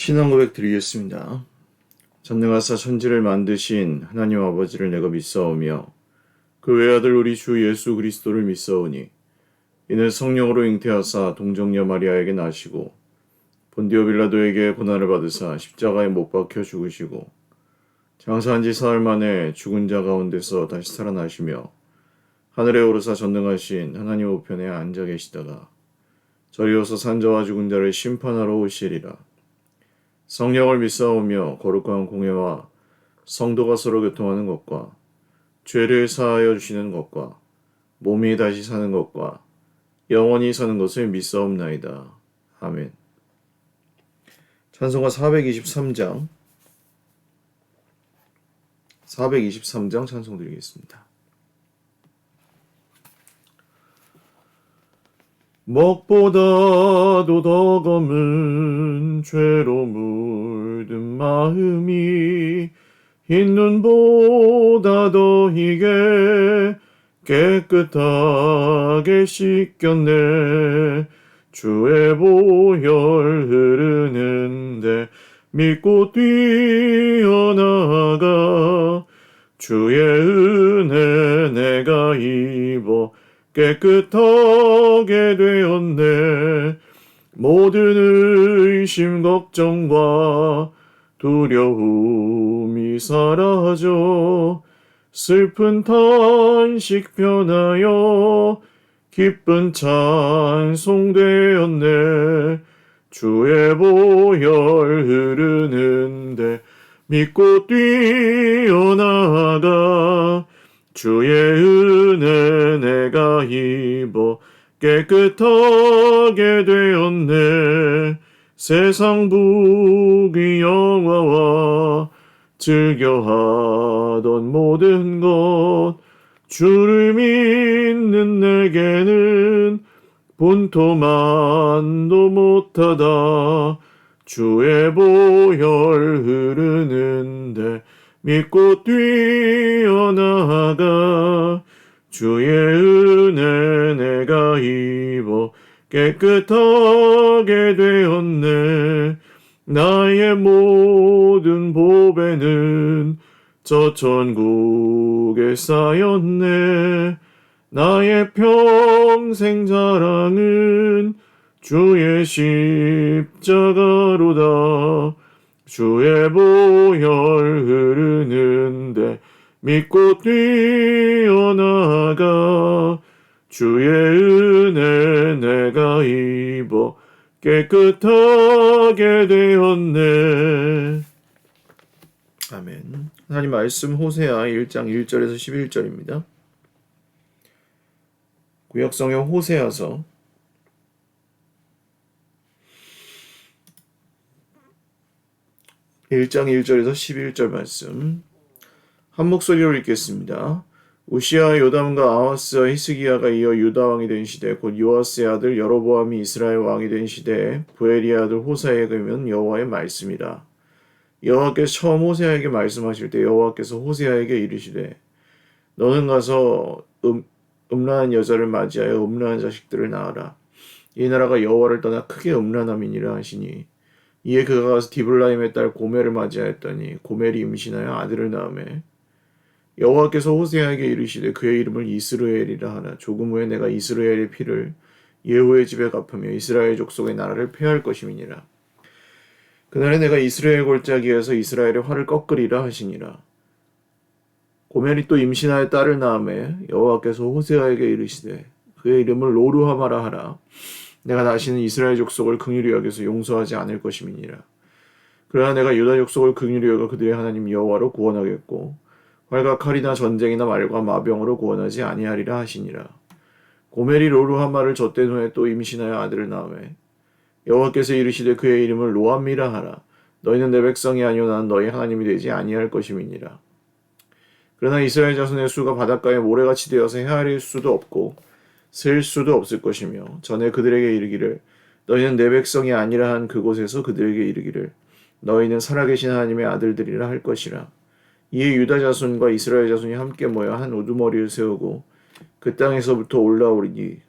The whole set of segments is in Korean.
신앙 고백 드리겠습니다. 전능하사 천지를 만드신 하나님 아버지를 내가 믿사오며 그 외아들 우리 주 예수 그리스도를 믿사오니 이는 성령으로 잉태하사 동정녀 마리아에게 나시고 본디오 빌라도에게 고난을 받으사 십자가에 못 박혀 죽으시고 장사한 지 사흘 만에 죽은 자 가운데서 다시 살아나시며 하늘에 오르사 전능하신 하나님 우편에 앉아 계시다가 저리오서 산자와 죽은 자를 심판하러 오시리라. 성령을 믿사오며 거룩한 공회와 성도가 서로 교통하는 것과 죄를 사하여 주시는 것과 몸이 다시 사는 것과 영원히 사는 것을 믿사옵나이다. 아멘. 찬송가 423장 찬송 드리겠습니다. 먹보다도 더 검은 죄로 물든 마음이 흰 눈보다 더 희게 깨끗하게 씻겼네. 주의 보혈 흐르는데 믿고 뛰어나가 주의 은혜 내가 입어 깨끗하게 되었네. 모든 의심 걱정과 두려움이 사라져 슬픈 탄식 변하여 기쁜 찬송 되었네. 주의 보혈 흐르는데 믿고 뛰어나가 주의 은혜 내가 입어 깨끗하게 되었네. 세상 부귀 영화와 즐겨하던 모든 것 주를 믿는 내게는 본토만도 못하다. 주의 보혈 흐르는데 믿고 뛰어나가 주의 은혜 내가 입어 깨끗하게 되었네. 나의 모든 보배는 저 천국에 쌓였네. 나의 평생 자랑은 주의 십자가로다. 주의 보혈 흐르는데 믿고 뛰어나가 주의 은혜 내가 입어 깨끗하게 되었네. 아멘. 하나님 말씀 호세아 1장 1절에서 11절입니다. 구약성경 호세아서 1장 1절에서 11절 말씀 한 목소리로 읽겠습니다. 우시아, 요담과 아하스와 히스기야가 이어 유다 왕이 된 시대 곧 요아스의 아들 여로보암이 이스라엘 왕이 된 시대에 부엘리의 아들 호세아에게 은 여호와의 말씀이라. 여호와께서 처음 호세아에게 말씀하실 때 여호와께서 호세아에게 이르시되 너는 가서 음란한 여자를 맞이하여 음란한 자식들을 낳아라. 이 나라가 여호와를 떠나 크게 음란함이니라 하시니 이에 그가 가서 디블라임의 딸 고멜을 맞이하였더니 고멜이 임신하여 아들을 낳으매 여호와께서 호세아에게 이르시되 그의 이름을 이스르엘이라 하라. 조금 후에 내가 이스라엘의 피를 예후의 집에 갚으며 이스라엘 족속의 나라를 폐할 것임이니라. 그날에 내가 이스라엘 골짜기에서 이스라엘의 활을 꺾으리라 하시니라. 고멜이 또 임신하여 딸을 낳으매 여호와께서 호세아에게 이르시되 그의 이름을 로루하마라 하라. 내가 다시는 이스라엘 족속을 긍휼히 여겨서 용서하지 않을 것임이니라. 그러나 내가 유다 족속을 긍휼히 여겨 그들의 하나님 여호와로 구원하겠고 활과 칼이나 전쟁이나 말과 마병으로 구원하지 아니하리라 하시니라. 고멜이 로루하마를 젖된 후에 또 임신하여 아들을 낳으매 여호와께서 이르시되 그의 이름을 로암미라 하라. 너희는 내 백성이 아니요 나는 너희 하나님이 되지 아니할 것임이니라. 그러나 이스라엘 자손의 수가 바닷가에 모래같이 되어서 헤아릴 수도 없고 셀 수도 없을 것이며 전에 그들에게 이르기를 너희는 내 백성이 아니라 한 그곳에서 그들에게 이르기를 너희는 살아계신 하나님의 아들들이라 할 것이라. 이에 유다 자손과 이스라엘 자손이 함께 모여 한 우두머리를 세우고 그 땅에서부터 올라오리니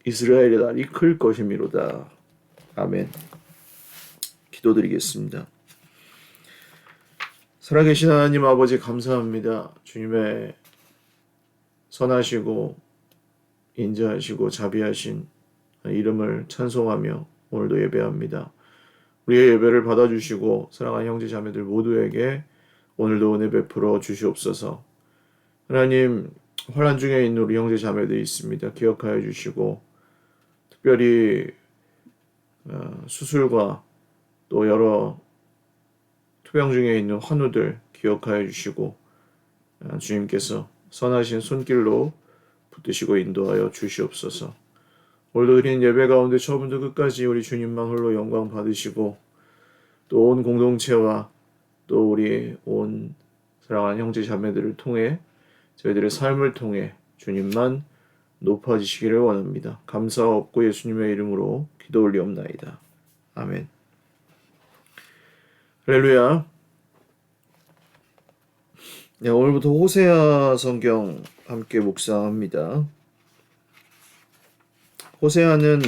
이스라엘의 날이 클 것이미로다. 아멘. 기도드리겠습니다. 살아계신 하나님 아버지 감사합니다. 주님의 선하시고 인자하시고 자비하신 이름을 찬송하며 오늘도 예배합니다. 우리의 예배를 받아주시고 사랑하는 형제 자매들 모두에게 오늘도 은혜 베풀어 주시옵소서. 하나님, 환난 중에 있는 우리 형제 자매들이 있습니다. 기억하여 주시고 특별히 수술과 또 여러 투병 중에 있는 환우들 기억하여 주시고 주님께서 선하신 손길로 붙드시고 인도하여 주시옵소서. 오늘도 드린 예배 가운데 처음부터 끝까지 우리 주님만 홀로 영광 받으시고 또 온 공동체와 또 우리 온 사랑하는 형제 자매들을 통해 저희들의 삶을 통해 주님만 높아지시기를 원합니다. 감사하옵고 예수님의 이름으로 기도 올리옵나이다. 아멘. 할렐루야. 네, 오늘부터 호세아 성경 함께 묵상합니다. 호세아는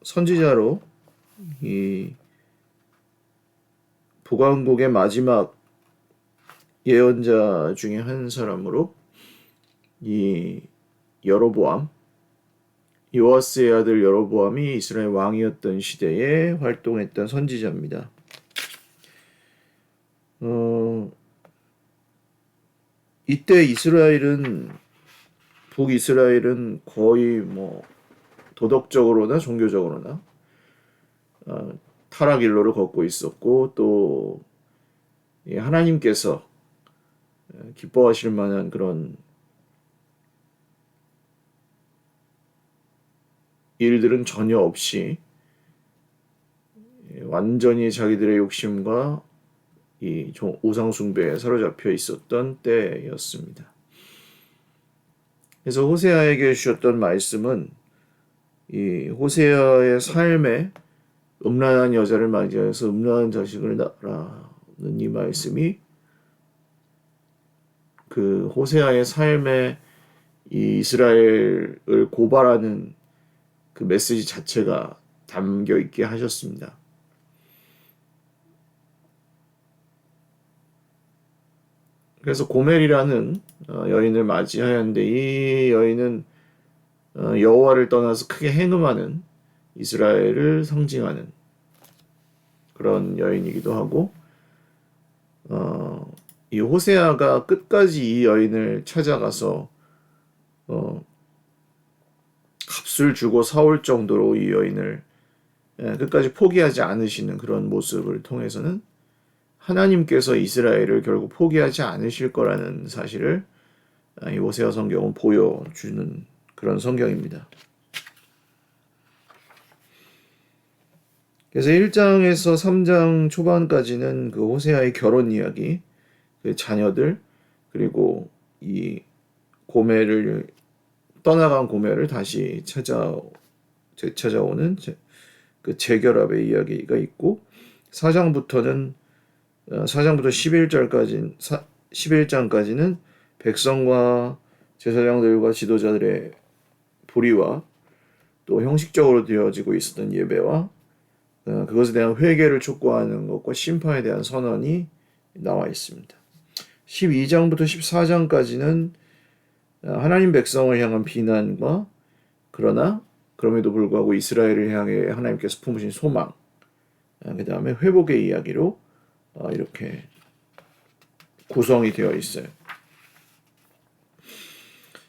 선지자로 이 북왕국의 마지막 예언자 중에 한 사람으로 이 여로보암, 요아스의 아들 여로보암이 이스라엘 왕이었던 시대에 활동했던 선지자입니다. 이때 북이스라엘은 거의 도덕적으로나 종교적으로나 타락 일로를 걷고 있었고 또 하나님께서 기뻐하실 만한 그런 일들은 전혀 없이 완전히 자기들의 욕심과 이 우상숭배에 사로잡혀 있었던 때였습니다. 그래서 호세아에게 주셨던 말씀은 이 호세아의 삶에 음란한 여자를 맞이해서 음란한 자식을 낳으라는 이 말씀이 그 호세아의 삶에 이 이스라엘을 고발하는 그 메시지 자체가 담겨 있게 하셨습니다. 그래서 고멜이라는 여인을 맞이하였는데 이 여인은 여호와를 떠나서 크게 행음하는 이스라엘을 상징하는 그런 여인이기도 하고 이 호세아가 끝까지 이 여인을 찾아가서 값을 주고 사올 정도로 이 여인을 끝까지 포기하지 않으시는 그런 모습을 통해서는 하나님께서 이스라엘을 결국 포기하지 않으실 거라는 사실을 이 호세아 성경은 보여주는 그런 성경입니다. 그래서 1장에서 3장 초반까지는 그 호세아의 결혼 이야기, 그 자녀들, 그리고 이 떠나간 고멜을 다시 되찾아오는 그 재결합의 이야기가 있고 4장부터 11장까지는 백성과 제사장들과 지도자들의 불의와 또 형식적으로 되어지고 있었던 예배와 그것에 대한 회개를 촉구하는 것과 심판에 대한 선언이 나와 있습니다. 12장부터 14장까지는 하나님 백성을 향한 비난과 그러나 그럼에도 불구하고 이스라엘을 향해 하나님께서 품으신 소망, 그 다음에 회복의 이야기로 이렇게 구성이 되어 있어요.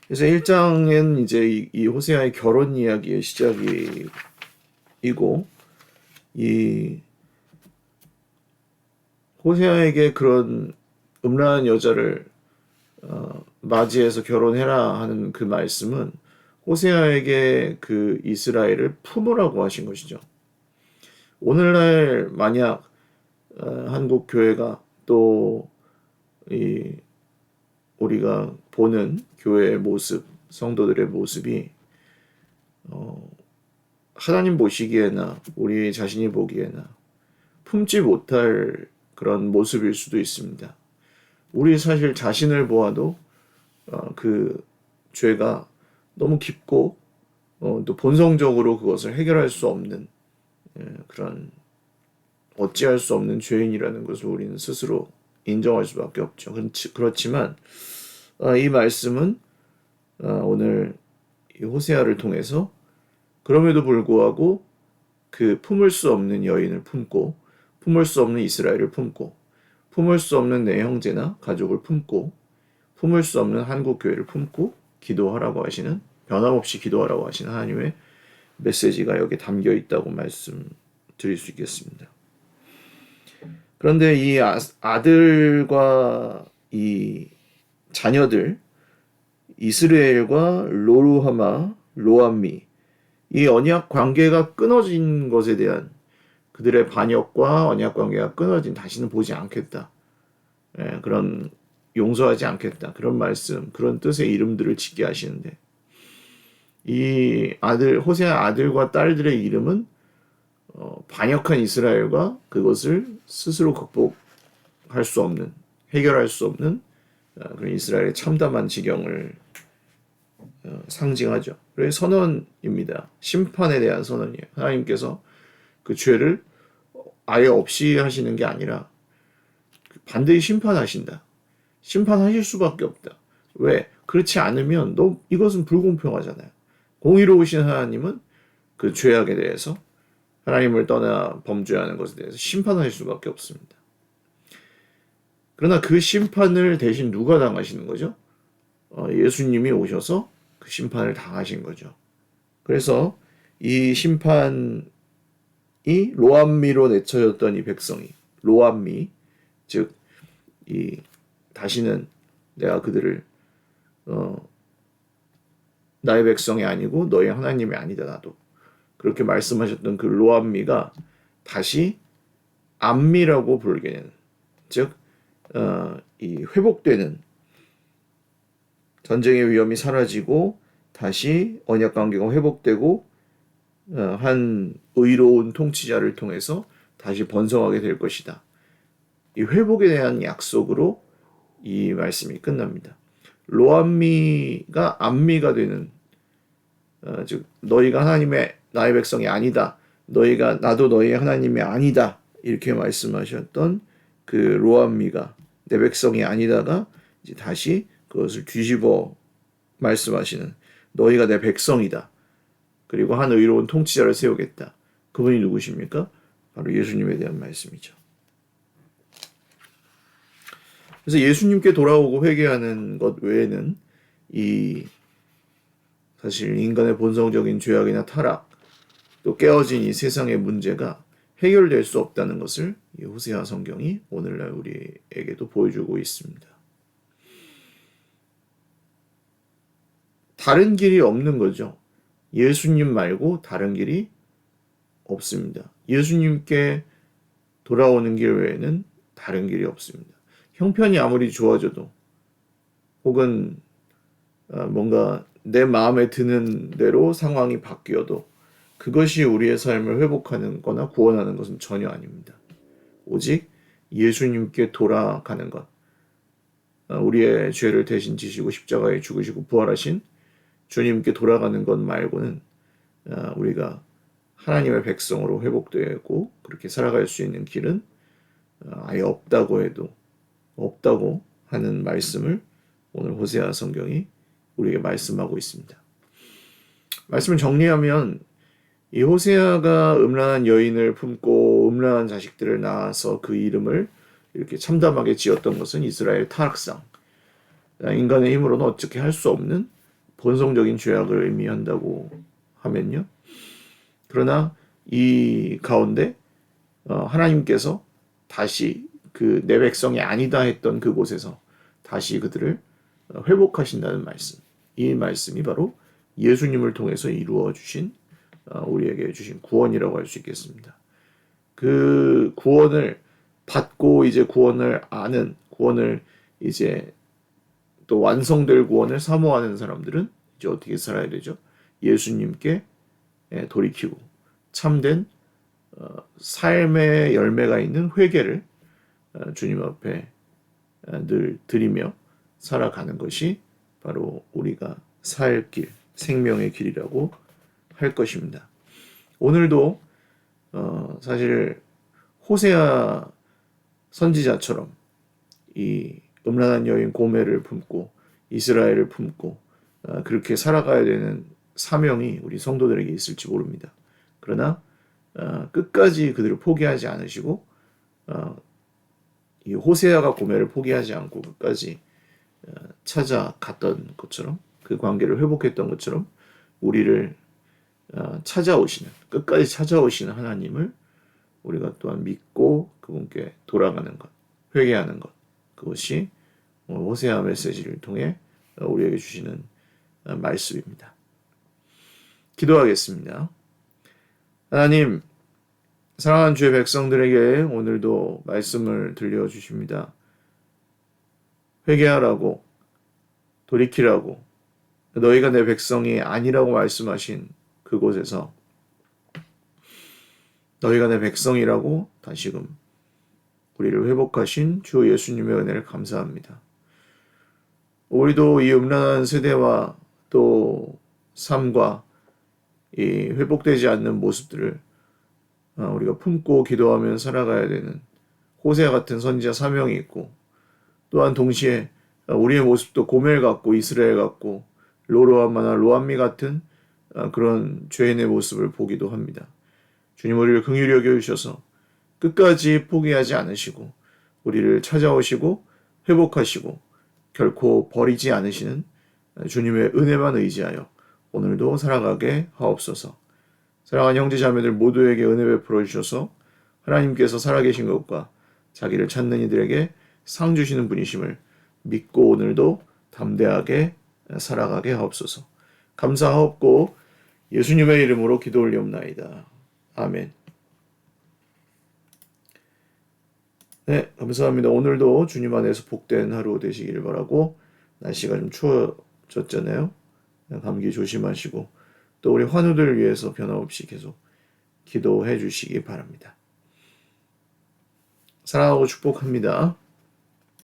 그래서 1장은 이제 이 호세아의 결혼 이야기의 시작이고 이 호세아에게 그런 음란한 여자를 맞이해서 결혼해라 하는 그 말씀은 호세아에게 그 이스라엘을 품으라고 하신 것이죠. 오늘날 만약 한국 교회가 또 우리가 보는 교회의 모습, 성도들의 모습이 하나님 보시기에나 우리 자신이 보기에나 품지 못할 그런 모습일 수도 있습니다. 우리 사실 자신을 보아도 그 죄가 너무 깊고 또 본성적으로 그것을 해결할 수 없는 그런 어찌할 수 없는 죄인이라는 것을 우리는 스스로 인정할 수밖에 없죠. 그렇지만 이 말씀은 오늘 이 호세아를 통해서 그럼에도 불구하고 그 품을 수 없는 여인을 품고 품을 수 없는 이스라엘을 품고 품을 수 없는 내 형제나 가족을 품고 품을 수 없는 한국 교회를 품고 기도하라고 하시는 변함없이 기도하라고 하시는 하나님의 메시지가 여기 담겨 있다고 말씀드릴 수 있겠습니다. 그런데 이 아들과 이 자녀들 이스라엘과 로루하마, 로암미 이 언약 관계가 끊어진 것에 대한 그들의 반역과 언약 관계가 끊어진 다시는 보지 않겠다. 그런 용서하지 않겠다. 그런 말씀, 그런 뜻의 이름들을 짓게 하시는데 이 아들 호세아 아들과 딸들의 이름은 반역한 이스라엘과 그것을 스스로 극복할 수 없는 해결할 수 없는 그런 이스라엘의 참담한 지경을 상징하죠. 그래서 선언입니다. 심판에 대한 선언이에요. 하나님께서 그 죄를 아예 없이 하시는 게 아니라 반드시 심판하신다. 심판하실 수밖에 없다. 왜? 그렇지 않으면 이것은 불공평하잖아요. 공의로우신 하나님은 그 죄악에 대해서 하나님을 떠나 범죄하는 것에 대해서 심판하실 수밖에 없습니다. 그러나 그 심판을 대신 누가 당하시는 거죠? 예수님이 오셔서 그 심판을 당하신 거죠. 그래서 이 심판이 로암미로 내쳐졌던 이 백성이 로암미 즉 이 다시는 내가 그들을 나의 백성이 아니고 너의 하나님이 아니다 나도 그렇게 말씀하셨던 그 로암미가 다시 암미라고 부르게 되는 즉 이 회복되는 전쟁의 위험이 사라지고 다시 언약 관계가 회복되고 한 의로운 통치자를 통해서 다시 번성하게 될 것이다. 이 회복에 대한 약속으로 이 말씀이 끝납니다. 로암미가 암미가 되는 즉 너희가 하나님의 나의 백성이 아니다. 너희가 나도 너희의 하나님이 아니다. 이렇게 말씀하셨던 그 로암미가 내 백성이 아니다가 이제 다시 그것을 뒤집어 말씀하시는 너희가 내 백성이다. 그리고 한 의로운 통치자를 세우겠다. 그분이 누구십니까? 바로 예수님에 대한 말씀이죠. 그래서 예수님께 돌아오고 회개하는 것 외에는 이 사실 인간의 본성적인 죄악이나 타락 또 깨어진 이 세상의 문제가 해결될 수 없다는 것을 이 호세아 성경이 오늘날 우리에게도 보여주고 있습니다. 다른 길이 없는 거죠. 예수님 말고 다른 길이 없습니다. 예수님께 돌아오는 길 외에는 다른 길이 없습니다. 형편이 아무리 좋아져도 혹은 뭔가 내 마음에 드는 대로 상황이 바뀌어도 그것이 우리의 삶을 회복하는 거나 구원하는 것은 전혀 아닙니다. 오직 예수님께 돌아가는 것, 우리의 죄를 대신 지시고 십자가에 죽으시고 부활하신 주님께 돌아가는 것 말고는 우리가 하나님의 백성으로 회복되고 그렇게 살아갈 수 있는 길은 아예 없다고 해도 없다고 하는 말씀을 오늘 호세아 성경이 우리에게 말씀하고 있습니다. 말씀을 정리하면 이 호세아가 음란한 여인을 품고 음란한 자식들을 낳아서 그 이름을 이렇게 참담하게 지었던 것은 이스라엘 타락상, 인간의 힘으로는 어떻게 할 수 없는 본성적인 죄악을 의미한다고 하면요. 그러나 이 가운데 하나님께서 다시 그 내 백성이 아니다 했던 그곳에서 다시 그들을 회복하신다는 말씀. 이 말씀이 바로 예수님을 통해서 이루어 주신 우리에게 주신 구원이라고 할 수 있겠습니다. 그 구원을 받고 이제 구원을 아는 구원을 이제 또 완성될 구원을 사모하는 사람들은 이제 어떻게 살아야 되죠? 예수님께 돌이키고 참된 삶의 열매가 있는 회개를 주님 앞에 늘 드리며 살아가는 것이 바로 우리가 살 길, 생명의 길이라고 할 것입니다. 오늘도 사실 호세아 선지자처럼 이 음란한 여인 고멜을 품고 이스라엘을 품고 그렇게 살아가야 되는 사명이 우리 성도들에게 있을지 모릅니다. 그러나 끝까지 그들을 포기하지 않으시고 이 호세아가 고멜을 포기하지 않고 끝까지 찾아갔던 것처럼 그 관계를 회복했던 것처럼 우리를 찾아오시는 끝까지 찾아오시는 하나님을 우리가 또한 믿고 그분께 돌아가는 것, 회개하는 것, 그것이 호세아 메시지를 통해 우리에게 주시는 말씀입니다. 기도하겠습니다. 하나님, 사랑하는 주의 백성들에게 오늘도 말씀을 들려주십니다. 회개하라고, 돌이키라고, 너희가 내 백성이 아니라고 말씀하신 그곳에서 너희가 내 백성이라고 다시금 우리를 회복하신 주 예수님의 은혜를 감사합니다. 우리도 이 음란한 세대와 또 삶과 이 회복되지 않는 모습들을 우리가 품고 기도하며 살아가야 되는 호세아 같은 선지자 사명이 있고 또한 동시에 우리의 모습도 고멜 같고 이스라엘 같고 로로암마나 로암미 같은 그런 죄인의 모습을 보기도 합니다. 주님 우리를 긍휼히 여겨주셔서 끝까지 포기하지 않으시고 우리를 찾아오시고 회복하시고 결코 버리지 않으시는 주님의 은혜만 의지하여 오늘도 살아가게 하옵소서. 사랑하는 형제자매들 모두에게 은혜 베풀어 주셔서 하나님께서 살아계신 것과 자기를 찾는 이들에게 상 주시는 분이심을 믿고 오늘도 담대하게 살아가게 하옵소서. 감사하옵고 예수님의 이름으로 기도 올리옵나이다. 아멘. 네, 감사합니다. 오늘도 주님 안에서 복된 하루 되시길 바라고 날씨가 좀 추워졌잖아요. 감기 조심하시고 또 우리 환우들 위해서 변함없이 계속 기도해 주시기 바랍니다. 사랑하고 축복합니다.